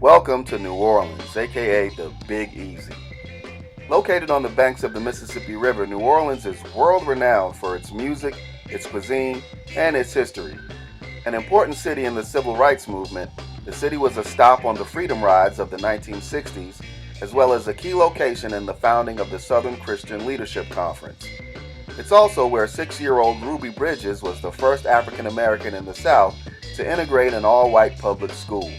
Welcome to New Orleans, aka the Big Easy. Located on the banks of the Mississippi River, New Orleans is world-renowned for its music, its cuisine, and its history. An important city in the civil rights movement, the city was a stop on the freedom rides of the 1960s, as well as a key location in the founding of the Southern Christian Leadership Conference. It's also where 6-year-old Ruby Bridges was the first African American in the South to integrate an all-white public school.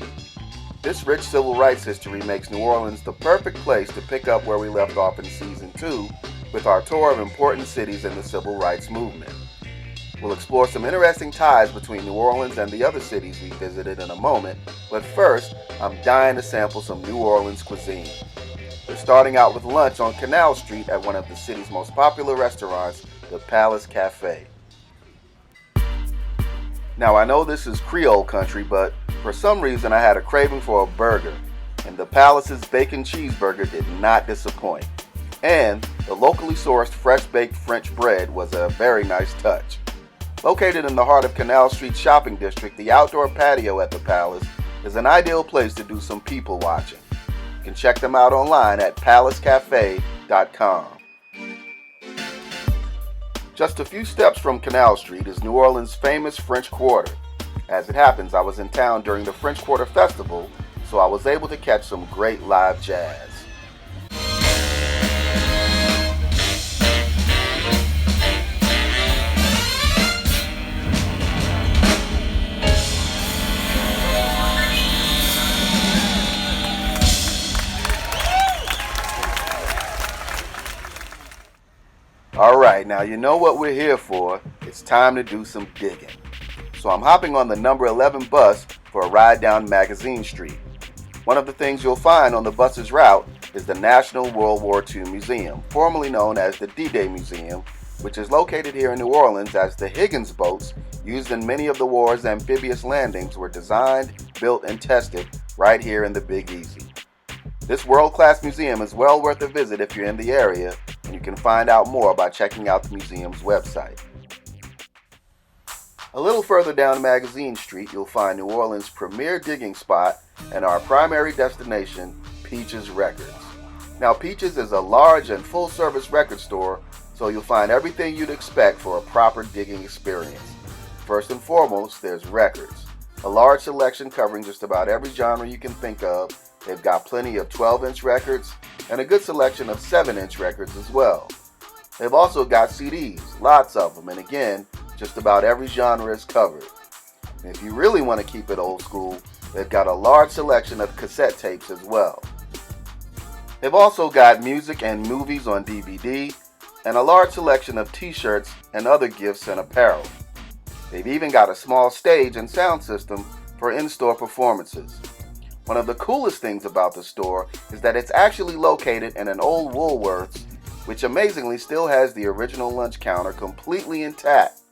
This rich civil rights history makes New Orleans the perfect place to pick up where we left off in Season 2 with our tour of important cities in the civil rights movement. We'll explore some interesting ties between New Orleans and the other cities we visited in a moment, but first, I'm dying to sample some New Orleans cuisine. We're starting out with lunch on Canal Street at one of the city's most popular restaurants, the Palace Cafe. Now, I know this is Creole country, but for some reason I had a craving for a burger, and the Palace's bacon cheeseburger did not disappoint. And the locally sourced fresh-baked French bread was a very nice touch. Located in the heart of Canal Street's shopping district, the outdoor patio at the Palace is an ideal place to do some people watching. You can check them out online at palacecafe.com. Just a few steps from Canal Street is New Orleans' famous French Quarter. As it happens, I was in town during the French Quarter Festival, so I was able to catch some great live jazz. Alright, now you know what we're here for. It's time to do some digging. So I'm hopping on the number 11 bus for a ride down Magazine Street. One of the things you'll find on the bus's route is the National World War II Museum, formerly known as the D-Day Museum, which is located here in New Orleans as the Higgins boats used in many of the war's amphibious landings were designed, built, and tested right here in the Big Easy. This world-class museum is well worth a visit if you're in the area, and you can find out more by checking out the museum's website. A little further down Magazine Street, you'll find New Orleans' premier digging spot and our primary destination, Peaches Records. Now, Peaches is a large and full-service record store, so you'll find everything you'd expect for a proper digging experience. First and foremost, there's records. A large selection covering just about every genre you can think of. They've got plenty of 12-inch records and a good selection of 7-inch records as well. They've also got CDs, lots of them, and again, just about every genre is covered. And if you really want to keep it old school, they've got a large selection of cassette tapes as well. They've also got music and movies on DVD, and a large selection of t-shirts and other gifts and apparel. They've even got a small stage and sound system for in-store performances. One of the coolest things about the store is that it's actually located in an old Woolworth's, which amazingly still has the original lunch counter completely intact.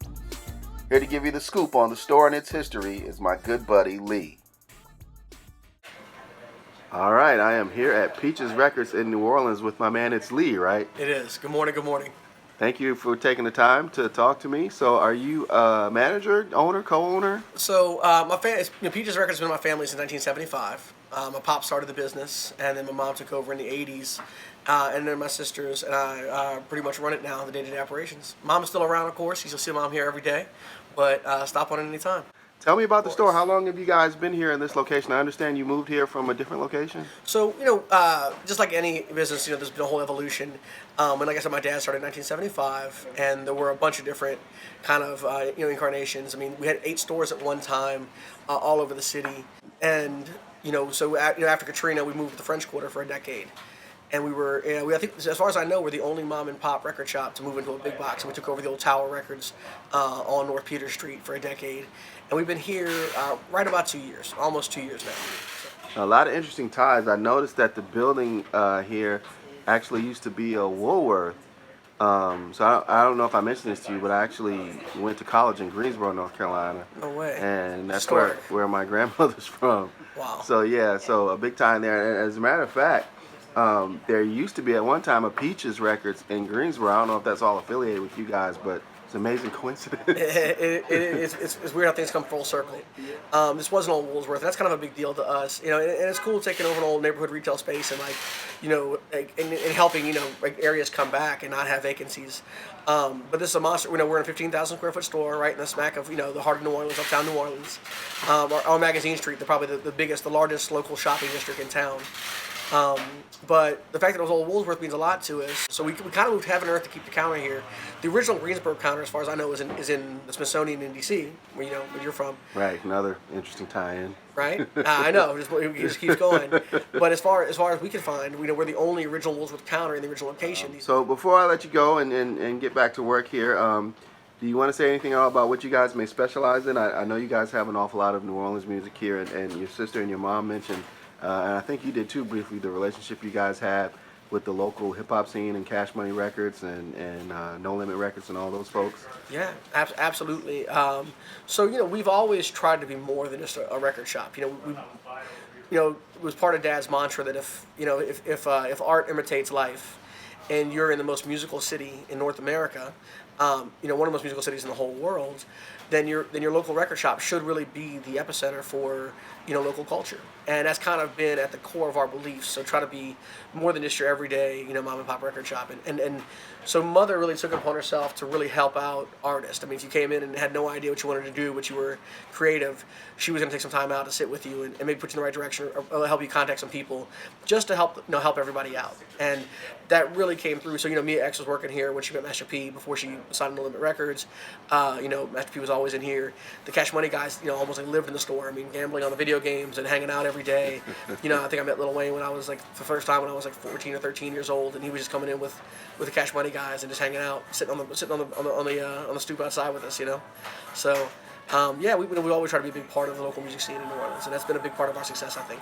Here to give you the scoop on the store and its history is my good buddy Lee. Alright, I am here at Peaches Records in New Orleans with my man, it's Lee, right? It is. Good morning, good morning. Thank you for taking the time to talk to me. So are you a manager, owner, co-owner? So Peaches Records has been in my family since 1975. My pop started the business, and then my mom took over in the 80s. And then my sisters and I pretty much run it now, the day-to-day operations. Mom is still around, of course. You'll see Mom here every day, but stop on any time. Tell me about the store. How long have you guys been here in this location? I understand you moved here from a different location. So, just like any business, there's been a whole evolution. And like I said, my dad started in 1975, and there were a bunch of different kind of, incarnations. I mean, we had 8 stores at one time, all over the city. And, after Katrina, we moved to the French Quarter for a decade. And I think, as far as I know, we're the only mom and pop record shop to move into a big box. And we took over the old Tower Records on North Peter Street for a decade. And we've been here right about 2 years, almost 2 years now. A lot of interesting ties. I noticed that the building here actually used to be a Woolworth. So I don't know if I mentioned this to you, but I actually went to college in Greensboro, North Carolina. No way. And that's Historic. where my grandmother's from. Wow. So yeah, so a big time there. And as a matter of fact, there used to be at one time a Peaches Records in Greensboro. I don't know if that's all affiliated with you guys, but It's an amazing coincidence. It's weird how things come full circle. This wasn't old Woolsworth. That's kind of a big deal to us, you know. And it's cool taking over an old neighborhood retail space and like, you know, and helping, you know, like areas come back and not have vacancies. But this is a monster. You know, we're in a 15,000 square foot store right in the smack of, you know, the heart of New Orleans, uptown New Orleans. Our Magazine Street, probably the biggest, the largest local shopping district in town. But the fact that it was old Woolsworth means a lot to us. So we kind of moved heaven and earth to keep the counter here. The original Greensboro counter, as far as I know, is in the Smithsonian in D.C., where, you know, where you're from. Right, another interesting tie-in. Right? I know, it just keeps going. But as far as we can find, you know, we're the only original Woolsworth counter in the original location. So before I let you go and get back to work here, do you want to say anything about what you guys may specialize in? I know you guys have an awful lot of New Orleans music here, and your sister and your mom mentioned, and I think you did too briefly, the relationship you guys have with the local hip-hop scene and Cash Money Records and No Limit Records and all those folks. Yeah, absolutely. So, you know, we've always tried to be more than just a record shop. You know, it was part of Dad's mantra that if art imitates life, and you're in the most musical city in North America, you know, one of the most musical cities in the whole world, then your local record shop should really be the epicenter for, you know, local culture. And that's kind of been at the core of our beliefs. So try to be more than just your everyday, you know, mom and pop record shop. And so Mother really took it upon herself to really help out artists. I mean, if you came in and had no idea what you wanted to do, but you were creative, she was going to take some time out to sit with you and maybe put you in the right direction, or help you contact some people, just to help, you know, help everybody out. And that really came through. So, you know, Mia X was working here when she met Master P before she signed No Limit Records. You know, Master P was always in here. The Cash Money guys, you know, almost like lived in the store. I mean, gambling on the video games and hanging out every day. You know, I think I met Lil Wayne when I was like, the first time when I was like 14 or 13 years old, and he was just coming in with the Cash Money guys and just hanging out, sitting on the stoop outside with us, you know. So, yeah, we always try to be a big part of the local music scene in New Orleans, and that's been a big part of our success, I think.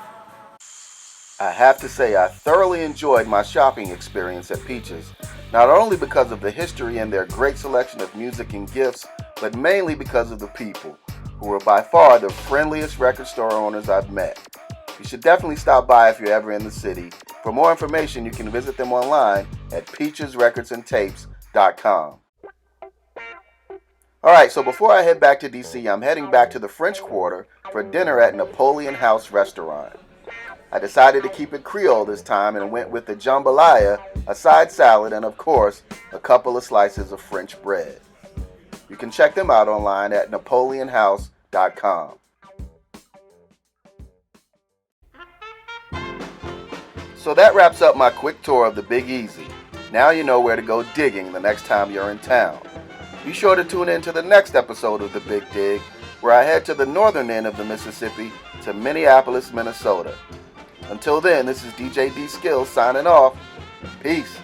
I have to say I thoroughly enjoyed my shopping experience at Peaches, not only because of the history and their great selection of music and gifts, but mainly because of the people, who were by far the friendliest record store owners I've met. You should definitely stop by if you're ever in the city. For more information, you can visit them online at peachesrecordsandtapes.com. Alright, so before I head back to DC, I'm heading back to the French Quarter for dinner at Napoleon House Restaurant. I decided to keep it Creole this time and went with the jambalaya, a side salad, and of course, a couple of slices of French bread. You can check them out online at napoleonhouse.com. So that wraps up my quick tour of the Big Easy. Now you know where to go digging the next time you're in town. Be sure to tune in to the next episode of The Big Dig, where I head to the northern end of the Mississippi to Minneapolis, Minnesota. Until then, this is DJ D-Skillz signing off. Peace.